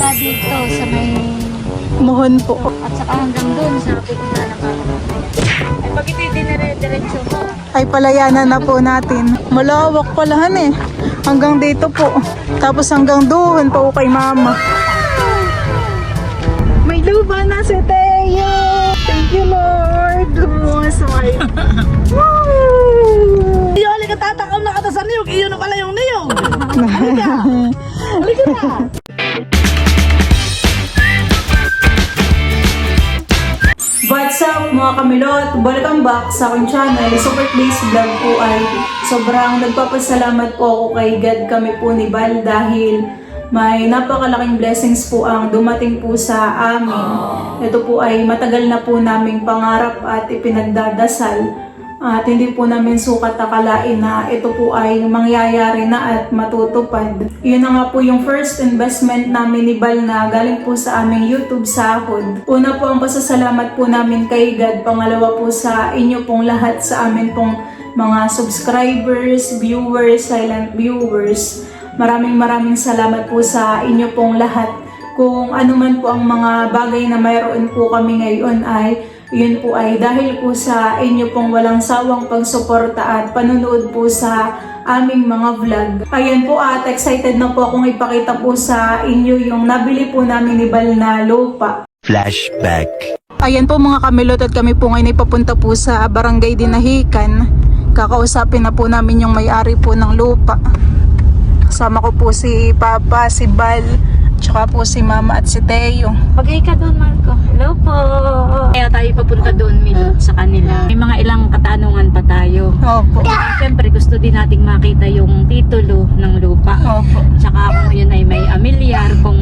Mula dito sa may Mohon po. at saka hanggang doon sa Bigla na Parang. Ay, pag ito dinire-diretso mo. Ay palayanan na po natin. Malawak palahan eh. Hanggang dito po. Tapos hanggang doon po kay mama. May luba na si Teo. Thank you Lord. Lumas may. Iyo, halika tatakam na kata sa niyog. Iyo na pala yung niyog. Halika. Halika na. What's up mga kamilot? Welcome back sa aking channel. Super Place Vlog po ay sobrang nagpapasalamat po ako kay God kami po ni Val dahil may napakalaking blessings po ang dumating po sa amin. Ito po ay matagal na po naming pangarap at ipinagdadasal. At hindi po namin sukat akalain na ito po ay mangyayari na at matutupad. Yun na nga po yung first investment namin ni Val na galing po sa aming YouTube sahod. Una po ang pasasalamat po namin kay God. Pangalawa po sa inyo pong lahat, sa amin pong mga subscribers, viewers, silent viewers. Maraming salamat po sa inyo pong lahat. Kung ano man po ang mga bagay na mayroon po kami ngayon ay yun po ay dahil po sa inyo pong walang sawang pagsuporta at panunood po sa aming mga vlog. Ayan po at excited na po akong ipakita po sa inyo yung nabili po namin ni Val na lupa. Flashback. Ayan po mga kamilot at kami po ngayon ay papunta po sa Barangay Dinahican. Kakausapin na po namin yung may-ari po ng lupa. Kasama ko po si Papa, si Val, tsaka po si Mama at si Teo. Pagay ka doon, Marco. Hello po. Kaya tayo papunta doon, Milot, sa kanila. May mga ilang katanungan pa tayo. Opo. Siyempre, gusto din nating makita yung titulo ng lupa. Opo. Tsaka kung yun ay may amilyar, kung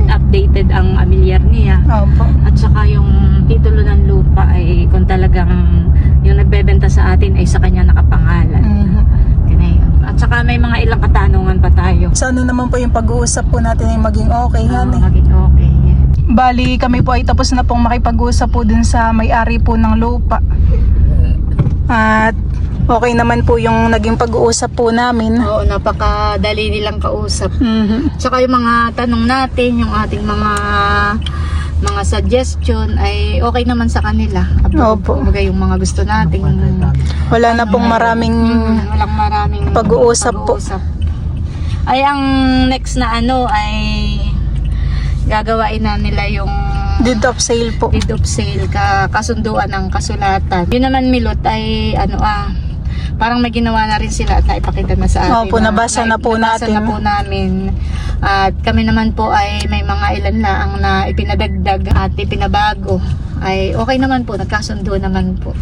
updated ang amilyar niya. Opo. At saka yung titulo ng lupa ay kung talagang yung nagbebenta sa atin ay sa kanya nakapangalan. Ganun. At saka may mga ilang katanungan pa tayo. Sana naman po yung pag-uusap po natin ay maging okay, honey. Maging okay. Bali, kami po ay tapos na pong makipag-usap po dun sa may-ari po ng lupa. At okay naman po yung naging pag-uusap po namin. Oo, napakadali nilang kausap. Mhm. Tsaka yung mga tanong natin, yung ating mga suggestion ay okay naman sa kanila. Opo. Kumbaga yung mga gusto nating Wala na pong maraming walang maraming pag-uusap po. Ay ang next na ano ay gagawain na nila yung deed of sale po. deed of sale, kasunduan ng kasulatan. Yun naman Milot ay parang may ginawa na rin sila at naipakita na sa atin. Opo, nabasa na po natin. Nabasa na po namin. At kami naman po ay may mga ilan lang na ipinadagdag at ipinabago. Ay okay naman po, nagkasundo naman po.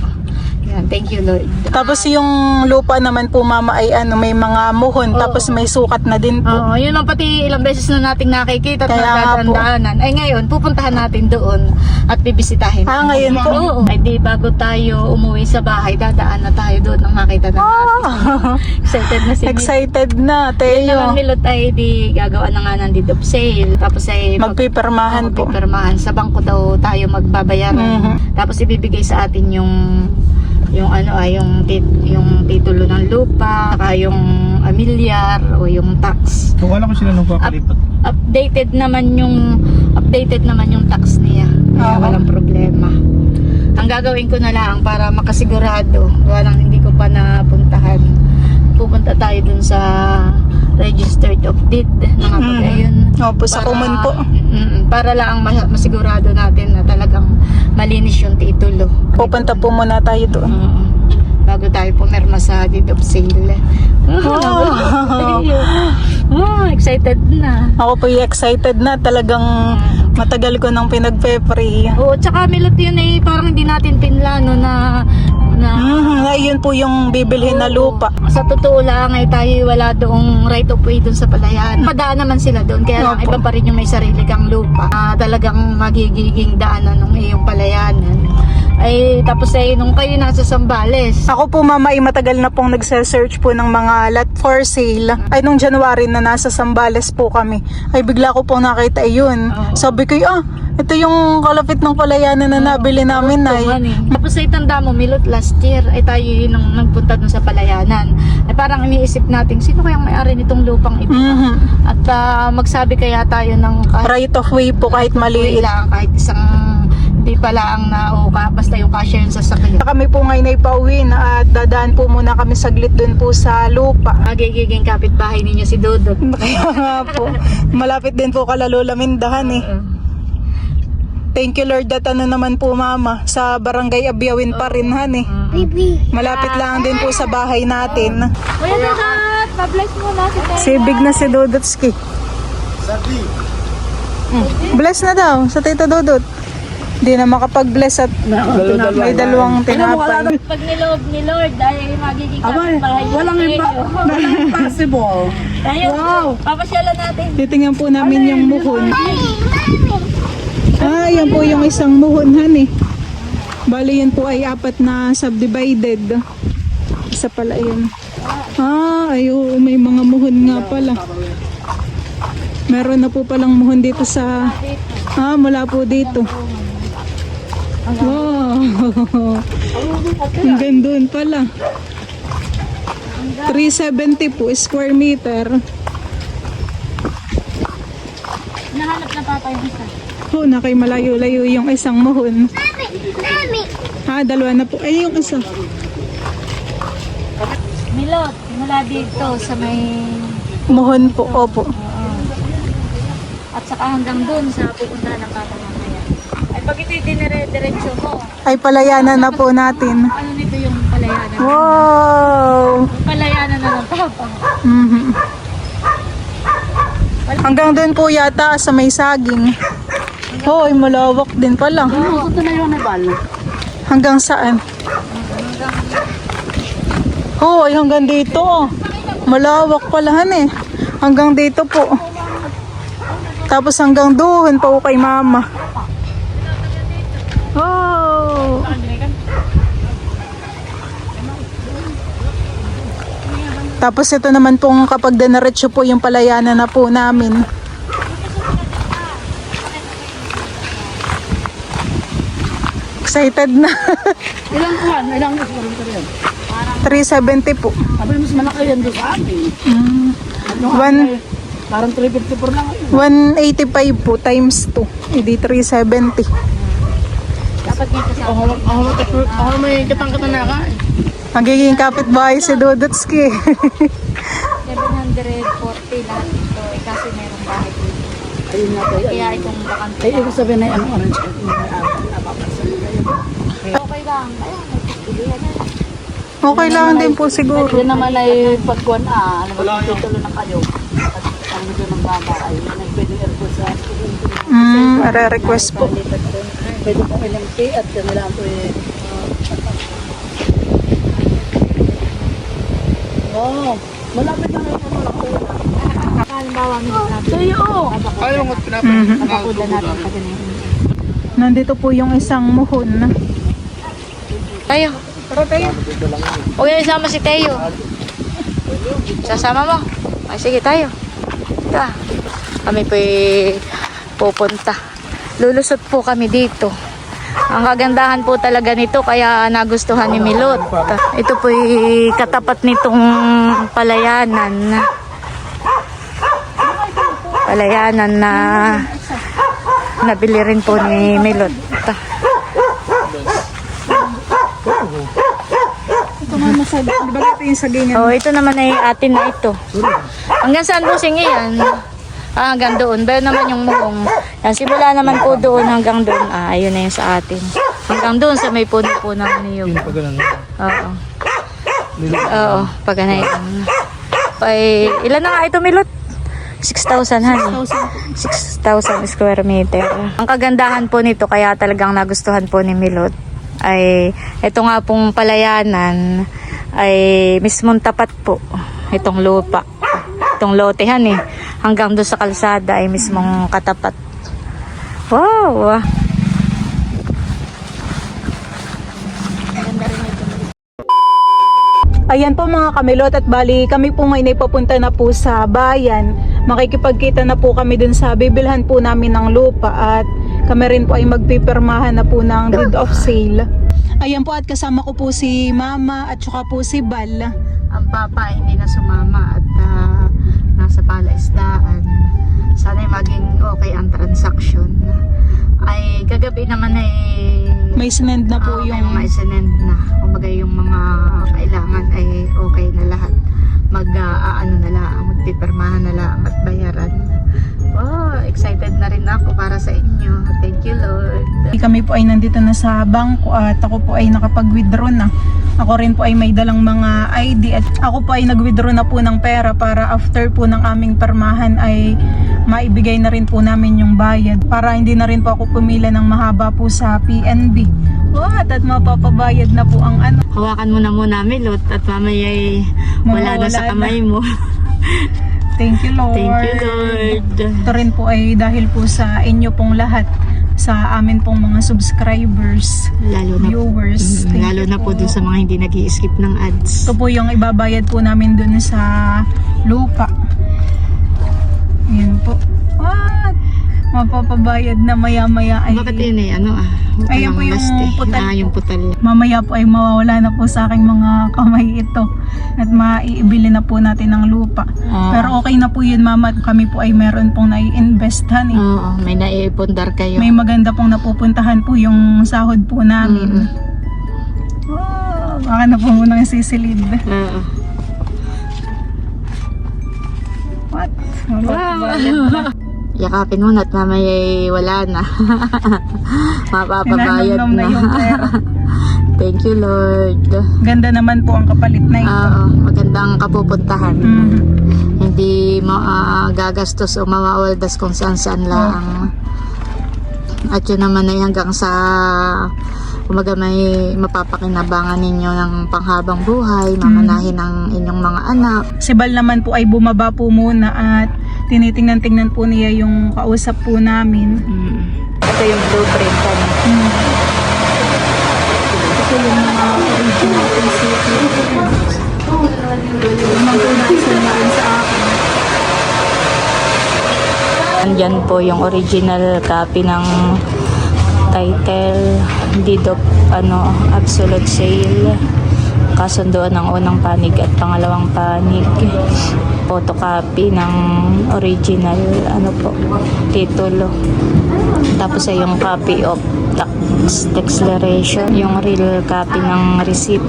Yan, thank you Lord. Tapos yung lupa naman po mama ay may mga muhon, tapos may sukat na din po. Oo, yun ang pati ilang beses na nating nakikita at Kaya nga po. nagdadaanan. Ay ngayon, pupuntahan natin doon at bibisitahin. Ngayon po. Oo. Ay di bago tayo umuwi sa bahay, dadaan na tayo doon nang makita na natin. Excited na si Milot. Excited na, Yun naman Teo. Milot ay di gagawa na nga ng deed of sale. Tapos ay Magpipirmahan po. magpipirmahan. Sa bangko daw tayo magbabayaran. Mhm. Tapos ibibigay sa atin yung titulo ng lupa, saka yung amilyar o yung tax. So, wala ko sila nung papalipat. Updated naman yung tax niya. Kaya Oo. walang problema. Ang gagawin ko na lang para makasigurado, hindi ko pa napuntahan. Pupunta tayo dun sa registered of deed ng ayun. Opo, sa common po. Para lang masigurado natin na talagang malinis yung titulo. Pupunta po muna tayo doon. Bago tayo pumirma sa deed of sale. Excited na. Ako po excited na. Talagang matagal ko nang pinagpe-pray. Oo, tsaka Milot yun parang hindi natin pinlano na Yun po yung bibilhin na lupa. sa totoo lang ay tayo wala doong right of way doon sa palayan. Padaan naman sila doon, kaya lang Opo. iba pa rin yung may sarili kang lupa. Talagang magiging daanan ng iyong palayanan. Ay tapos nung kayo nasa Sambales. Ako po mama ay matagal na pong nagse-search po ng mga lot for sale. Ay nung January na nasa Sambales po kami. Ay bigla ko pong nakita yun. Oo. Sabi ko Ito yung kalapit ng palayanan na nabili namin, Nay. Tapos ay tanda mo, Milot, last year ay tayo yun ang nagpunta dun sa palayanan. Ay parang iniisip natin, sino kayang may-ari nitong lupang ito? At magsabi kaya tayo ng Right of way po kahit maliit. lang, kahit isang hindi pala ang nauka, basta yung cashier yung sasakyan. Kami po ngayon ay pauwi na at dadaan po muna kami saglit dun po sa lupa. Magiging kapitbahay ninyo si Dodot. Kaya nga po, malapit din po kala Lola Mindahan eh. Thank you Lord at ano naman po Mama, sa barangay Abyawin pa rin han eh. Malapit lang din po sa bahay natin. Kuya Dodot, pa-bless mo na si Tayo. Sibig na si Dodotski. Bless na daw sa Tito Dodot. Hindi na makapag-bless at may dalawang tinapay. Pag niloob ni Lord ay magiging Abay, kapitbahay niyo walang si Tayo. impossible. Tayo, papasyalan natin. Titingnan po namin yung muhon. Yan po yung isang muhon han eh. Bali yan po ay 4 na subdivided. Isa pala yun. May mga muhon nga pala. Meron na po palang muhon dito sa... mula po dito. Wow! Hanggang doon pala. 370 po square meter. Nahanap na papa yung isa. Na kay malayo-layo yung isang muhon. Dalawa na po. Ay, yung isa. Milot, mula dito sa may... Muhon po, opo. At saka hanggang dun sa pupunta ng papa mamaya. Ay pag ito'y dinire-diretso mo, Ay, palayanan na po natin. ano nito yung palayanan? Wow! Palayanan na ng papa. Mhm. Hanggang doon po yata sa may saging. Ay malawak din pala. Ito na yun, Bal. Hanggang saan? Ay hanggang dito. Malawak pala han eh. Hanggang dito po. Tapos hanggang doon pa po kay Mama. Oh! Tapos ito naman pong kapag dinaretso po yung palayanan na po namin. Excited na. Ilang kuwan? Ilang mas marunong ka rin? 370 po. Abay, mas malaki yan doon sa amin. Parang 354 lang. 185 po times 2. Hindi 370. Dapat nga kasama. Ako may katang-katang na ka. Magiging kapitbahay si Dodotski. 740 lahat ito. Eh kasi mayroong bahay dito. Ayun nga tayo. Kaya itong bakante. Ay, ibig sabihin na yung orange. Okay lang. Ayun, nagpipilihan na. Okay lang din po siguro. Yan naman ay pagkuhan alam mo, titulo na kayo. At ang gusto ng baba ay yan pwede airport sa Re-request po. pwede pong LMT at kanila po eh. Malapit na rin ang lakuna. Halimbawa, Milot, Sa'yo! Ayaw mo napakuda natin pa ganyan. Nandito po yung isang muhon. Tayo. Tara tayo. Huwag yung isama si Teo. Sasama mo? Ay, sige tayo. Ita. Kami po pupunta. Lulusot po kami dito. Ang kagandahan po talaga nito kaya nagustuhan ni Milot. Ito po katapat nitong palayanan. Palayanan na nabili rin po ni Milot. Ito nga masag. Di ba ito yung sagingan? Oh, ito naman ay atin na ito. Hanggang saan po singi yan? Hanggang doon. Bayo naman yung muhong. Yan, simula naman po doon hanggang doon. Ayun na yung sa atin. Hanggang doon sa may puno-puno ng niyog. Oo. Oo, pag na yan. Ilan na nga ito, Milot? 6,000 han. 6,000 square meter. Ang kagandahan po nito, kaya talagang nagustuhan po ni Milot, ay ito nga pong palayanan ay mismong tapat po itong lupa, itong lotehan hanggang doon sa kalsada ay mismong katapat. Wow! Ayan po mga kamilot, at bali kami po ngayon ay papunta na po sa bayan. Makikipagkita na po kami dun sa bibilhan po namin ng lupa, at kami rin po ay magpipirmahan na po ng deed of sale. Ayan po, at kasama ko po si Mama at saka po si Bal. Ang papa hindi na sumama at nasa palaisdaan. Sana maging okay ang transaction. Ay kagabi naman ay May sinend na po may yung... mga isinend na. Kumbaga yung mga kailangan ay okay na lahat. Mag-aano na lang, magpipirmahan na lang at bayaran. Wow, excited na rin ako para sa inyo. Thank you, Lord. Kami po ay nandito na sa bangko at ako po ay nakapag-withdraw na. Ako rin po ay may dalang mga ID at ako po ay nag-withdraw na po ng pera para after po ng aming permahan ay maibigay na rin po namin yung bayad para hindi na rin po ako pumila ng mahaba po sa PNB. What? At mapapabayad na po ang ano. Hawakan mo na muna, Milot, at mamaya ay wala na sa kamay mo. Thank you, Lord. Thank you, Lord. Ito rin po ay dahil po sa inyo pong lahat, sa amin pong mga subscribers, Lalo na, viewers. Thank lalo you na po dun sa mga hindi nag-i-skip ng ads. Ito po yung ibabayad po namin dun sa lupa. Ayan po. What? Mapapabayad na maya-maya ay... Bakit yun eh? Ano Ayan po yung putal. Yung putal. Mamaya po ay mawawala na po sa aking mga kamay ito. At maiibili na po natin ng lupa. Pero okay na po yun, Mama. Kami po ay meron pong nai-investhan eh. Oo, may naiipundar kayo. May maganda pong napupuntahan po yung sahod po namin. Oh, baka na po munang sisilid. Oo. What? Wow. Yakapin mo na at mamaya ay wala na. Mapapabayad Hinanamnam na na. yung pera. Thank you, Lord. Ganda naman po ang kapalit na ito. Oo, magandang kapupuntahan. Mm. Hindi gagastos o mawawaldas kung saan-saan lang. At yun naman ay hanggang sa kumaga may mapapakinabangan ninyo ng panghabang buhay, mamanahin ang inyong mga anak. Si Bal naman po ay bumaba po muna at tinitingnan-tingnan po niya yung kausap po namin. Ito yung blueprint kami. Ito yung mga original principle. Naman po natin sa akin. Andyan po yung original copy ng title, deed of absolute sale, kasunduan ng unang panig at pangalawang panig, photocopy ng original titulo, tapos ay yung copy of tax declaration, yung real copy ng receipt,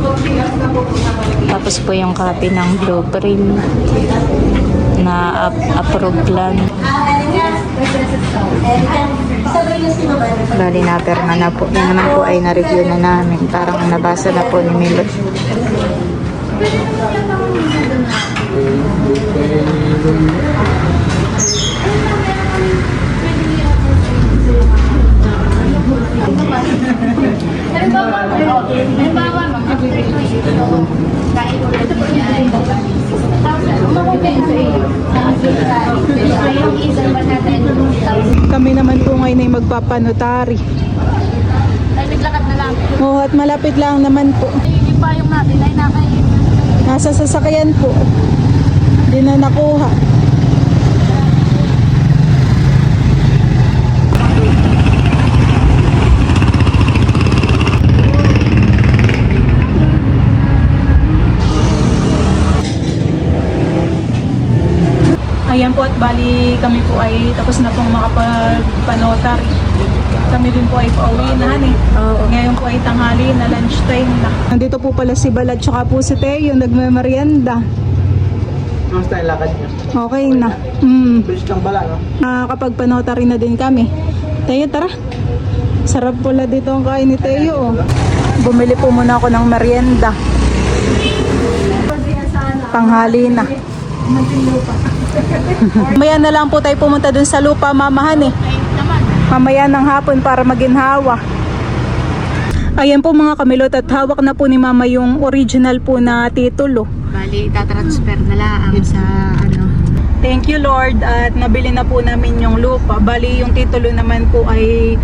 tapos po yung copy ng blueprint na approved plan. Bali na perma na po. Yan naman po ay na-review na namin. Parang nabasa na po ni Milot. Kami naman po ngayon ay magpapanotary. Ay, naglakad na lang. Oo, at malapit lang naman po. Yung payong natin ay nakain. Nasa sasakyan po. Di na nakuha. Ayan po, at bali kami po ay tapos na pong makapagpanotary. Kami din po ay pauwi na Oo. Ngayon po ay tanghali na, lunchtime na. Nandito po pala si Bal at saka po si Teo, nagmemerienda. Kamusta yung lakad niyo? Okay na. Bilis lang pala, no? Nakakapagpanotary na din kami. Teo, tara. Sarap pala dito ang kain ni Teo. Bumili po muna ako ng merienda. Tanghali na. Mamaya na lang po tayo pumunta dun sa lupa, mamahan eh. Mamaya ng hapon para maginhawa. Ayan po mga kamilot, at hawak na po ni Mama yung original po na titulo. Bali, tatransfer na lang sa Thank you Lord at nabili na po namin yung lupa. Bali yung titulo naman po ay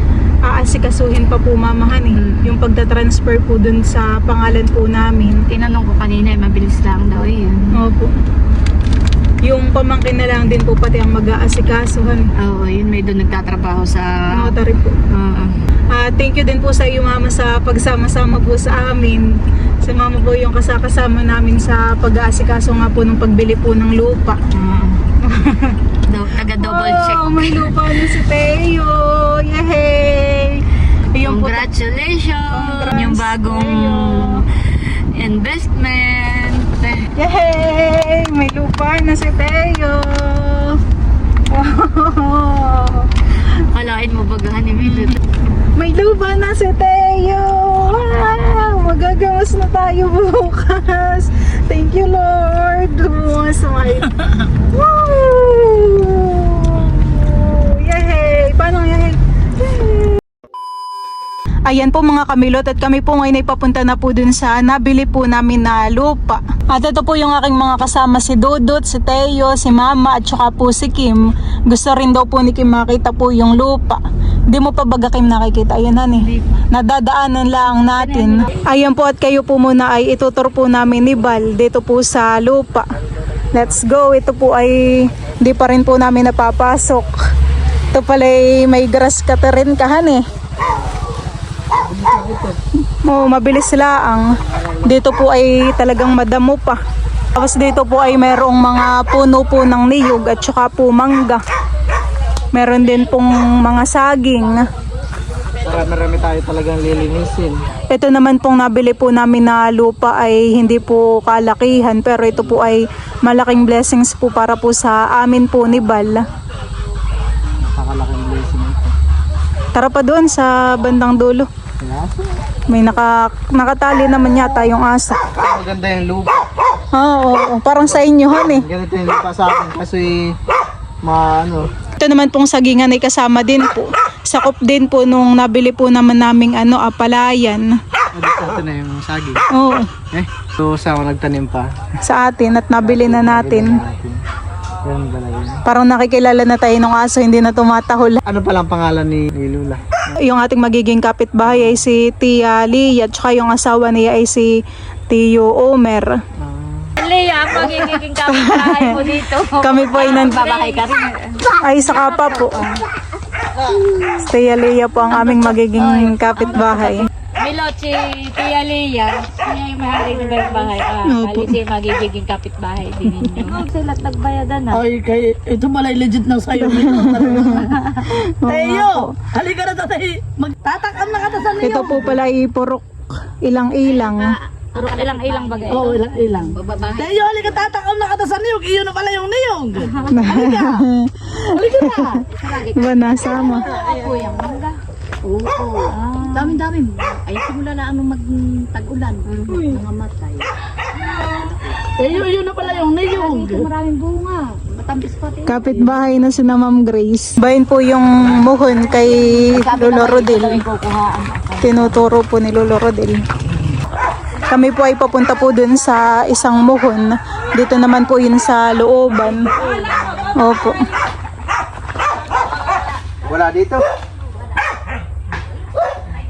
aasikasuhin pa po mamahan eh. Yung pagta-transfer po dun sa pangalan po namin. Tinanong ko kanina, mabilis lang daw yun. Opo. Yung pamangkin na lang din po pati ang mag-aasikasuhan. Oo, yun may doon nagtatrabaho sa... Notary po. Thank you din po sa iyo mama sa pagsama-sama po sa amin. Si mama po yung kasama namin sa pag-aasikaso nga po ng pagbili po ng lupa. Taga-double check. Oh, may lupa na si Teo. Yay! Yung po, Congratulations! Yung bagong investment. yay! May lupa na si Teo. Wow! Kalain mo bagahan ni Milo. May lupa na si Teo. Wow! Magagawas na tayo bukas. Thank you, Lord. Smile. Wow! Yay! Paano yay? Ayan po mga kamilot at kami po ngayon ay papunta na po dun sa nabili po namin na lupa. At ito po yung aking mga kasama, si Dudut, si Teo, si Mama at saka po si Kim. Gusto rin daw po ni Kim makita po yung lupa. Di mo pa baga Kim nakikita? Ayan honey. Nadadaanan lang natin. Ayan po at kayo po muna ay itutur po namin ni Bal dito po sa lupa. Let's go. Ito po ay di pa rin po namin napapasok. Ito pala ay may grass cutter rin kahan eh. Oh, mabilis laang. Dito po ay talagang madamo pa. Tapos dito po ay mayroong mga puno po ng niyog at saka po mangga. Meron din pong mga saging. Marami tayo talagang lilinisin. Ito naman pong nabili po namin na lupa ay hindi po kalakihan pero ito po ay malaking blessings po para po sa amin po ni Bal. Napakalaking blessing ito. Tara pa doon sa bandang dulo. May nakatali naman yata yung asa. Maganda yung lupa. Oo, parang sa inyo han eh. Ganito yung lupa sa akin kasi ano. Ito naman pong sagingan ay kasama din po. Sakop din po nung nabili po naman naming palayan. Ito na yung saging. Oo, So sa ako nagtanim pa. sa atin at nabili na natin. Ganun ba na yun? Parang nakikilala na tayo ng aso, hindi na tumatahol. Ano palang pangalan ni Lula? Yung ating magiging kapitbahay ay si Tia Lia at saka yung asawa niya ay si Tio Omer. Leia, magiging kapitbahay mo dito. Kami po ay Babahay ka rin. ay sa kapa po. Si Tia Lia po ang aming magiging kapitbahay. Milot, si Tia Leia, siya yung mahari ng bahay. Kali siya magiging kapitbahay din ninyo. Sila nagbayadan na. Ay, ito pala legit na sa'yo. Tayo! Halika na tayo! Magtatakam na ka sa niyo! Ito po pala ay purok ilang-ilang. Puro ilang-ilang bagay. Oo, ilang. Tayo, halika tatakam na ka sa niyog. Iyo na pala yung niyog. Halika! Halika na! Iba nasama. Ako yung mangga. Oo. Dami-dami. Ay, simula na mag-tag-ulan. Mga matay. Iyo na pala yung niyog. Maraming bunga. Matamis pati. Kapitbahay na si na Ma'am Grace. Bayan po yung muhon kay Lolo Rodel. Tinuturo po ni Lolo Rodel. Kami po ay papunta po dun sa isang muhon. Dito naman po yun sa looban. Opo. Wala dito.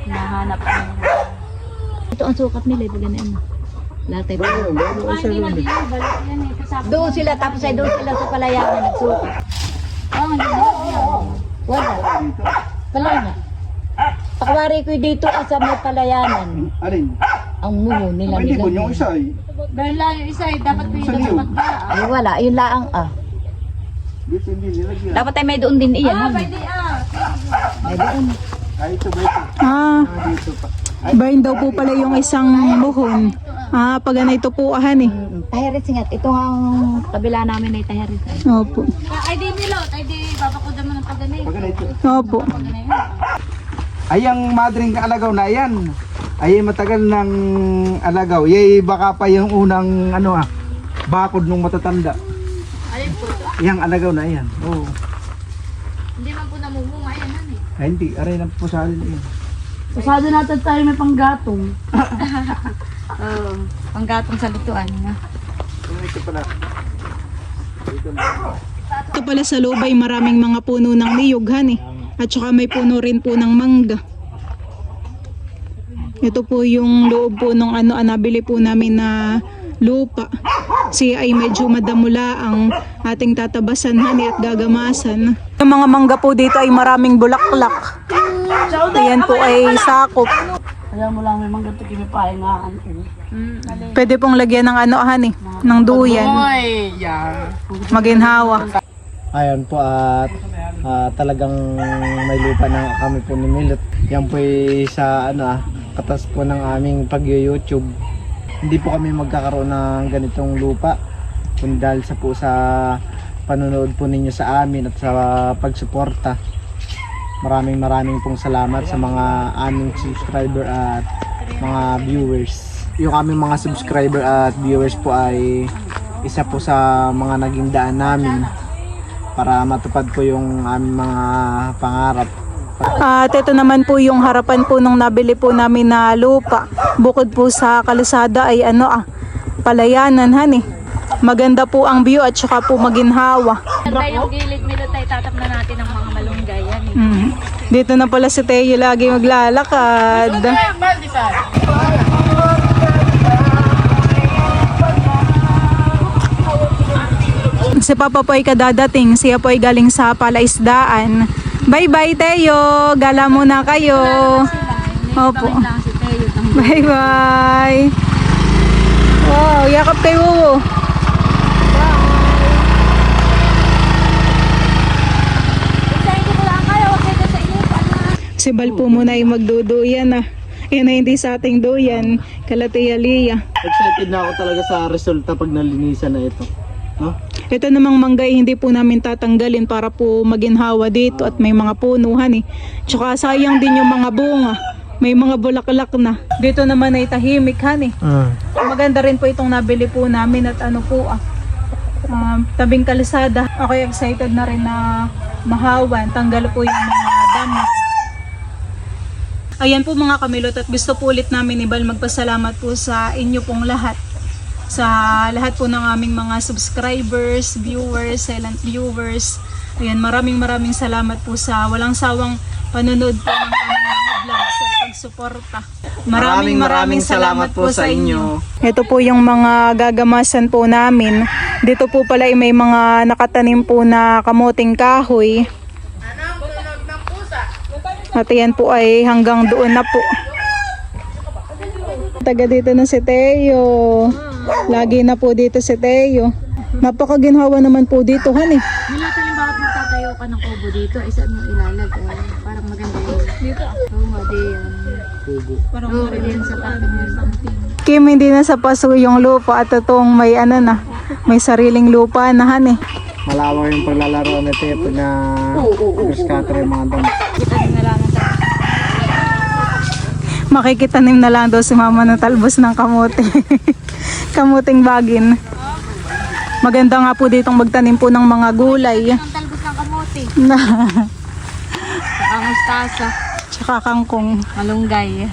Nahanap ko. Ito ang sukat nila. Ito ganyan. Latay pa. Doon sila. Tapos ay doon sila sa palayanan. Nagsukat. Wala. Wala na. Pakwari ko dito sa may palayanan. Alin? Ang muho nila Hindi ko nila. yung isa eh. Dahil lang yung isa eh. Dapat may Saan yun? Ay wala. Yun laang Dito hindi nilagyan. Dapat ay may doon din iyan. Pwede May doon. Ay, ito ba ito? Dito pa. Bayan daw po pala yung isang muhon. Pag ito po eh. Tahiris nga. Ito ang kabila namin ay tahiris. Opo. Ay di Milot. Ay di babakod naman ang pagganay. Pag ganito. Opo. Ay, ang madring alagaw na yan. Ay, matagal ng alagaw. Yay, baka pa yung unang, bakod nung matatanda. Alin po? Yang alagaw na yan. Oo. Hindi man po namumunga. Ayan na eh. Ay, hindi. Aray na po sa alin yan. Usado natin tayo may panggatong. Panggatong sa lutuan. Ito pala. Dito na. pala sa loob ay maraming mga puno ng niyog, han eh. At saka may puno rin po ng mangga. Ito po yung loob po ng nabili po namin na lupa. Siya ay medyo madamula ang ating tatabasan, hani, at gagamasan. Yung mga mangga po dito ay maraming bulaklak. Ayan po ay sakop. Kaya mo lang may mangga tigimi pahingaan. Pwede pong lagyan ng hani, ng duyan. Maginhawa. Ayan po at talagang may lupa na kami po ni Milot. Yan po ay sa katas po ng aming pag-YouTube. Hindi po kami magkakaroon ng ganitong lupa kundi dahil sa panonood po ninyo sa amin at sa pagsuporta. Maraming pong salamat sa mga aming subscriber at mga viewers. Yung aming mga subscriber at viewers po ay isa po sa mga naging daan namin para matupad po yung aming mga pangarap. At ito naman po yung harapan po nung nabili po namin na lupa. Bukod po sa kalsada ay palayanan, hani. Maganda po ang view at saka po maginhawa. Ganda yung gilid nila tayo, tatap na natin ang mga malunggay yan eh. Dito na pala si Teo lagi maglalakad. Si Papa po ay kadadating, siya po ay galing sa palaisdaan. Bye bye Teo, gala muna kayo. Opo. Bye bye. Wow, yakap kayo. Si Bal po muna ay magduduyan na. Yan na hindi sa ating duyan. Kalatiya-liya. Excited na ako talaga sa resulta pag nalinisan na ito. No? Ito namang mangga hindi po namin tatanggalin para po maginhawa dito at may mga punuhan eh. Tsaka sayang din yung mga bunga. May mga bulaklak na. Dito naman ay tahimik han eh. Maganda rin po itong nabili po namin at tabing kalsada. Ako excited na rin na mahawan. Tanggal po yung mga dami. Ayan po mga kamilot, at gusto po ulit namin ni Bal magpasalamat po sa inyo pong lahat. Sa lahat po ng aming mga subscribers, viewers, silent viewers. Ayan, maraming salamat po sa walang sawang panonood po ng aming mga vlogs at pagsuporta. Maraming salamat po sa inyo. Ito po yung mga gagamasan po namin. Dito po pala ay may mga nakatanim po na kamuting kahoy. At yan po ay hanggang doon na po. Taga dito na si Teo. Lagi na po dito si Teo. Napakaginhawa naman po dito, han eh. Nilatalim bakit magtatayo ka ng kubo dito? Isa mo ilalagay. Parang maganda yun. Dito? Oo, madi yan. Parang madi yan sa tabi mo something. Kim, hindi na sa paso yung lupa at itong may may sariling lupa na han eh. Malawak yung paglalaro na ito pag na-scatter yung mga dami. Makikitanim na lang daw si mama ng talbos ng kamote. Kamuting bagin. Maganda nga po ditong magtanim po ng mga gulay. Ang talbos ng kamote. Saka mustasa. Tsaka kangkong. Malunggay.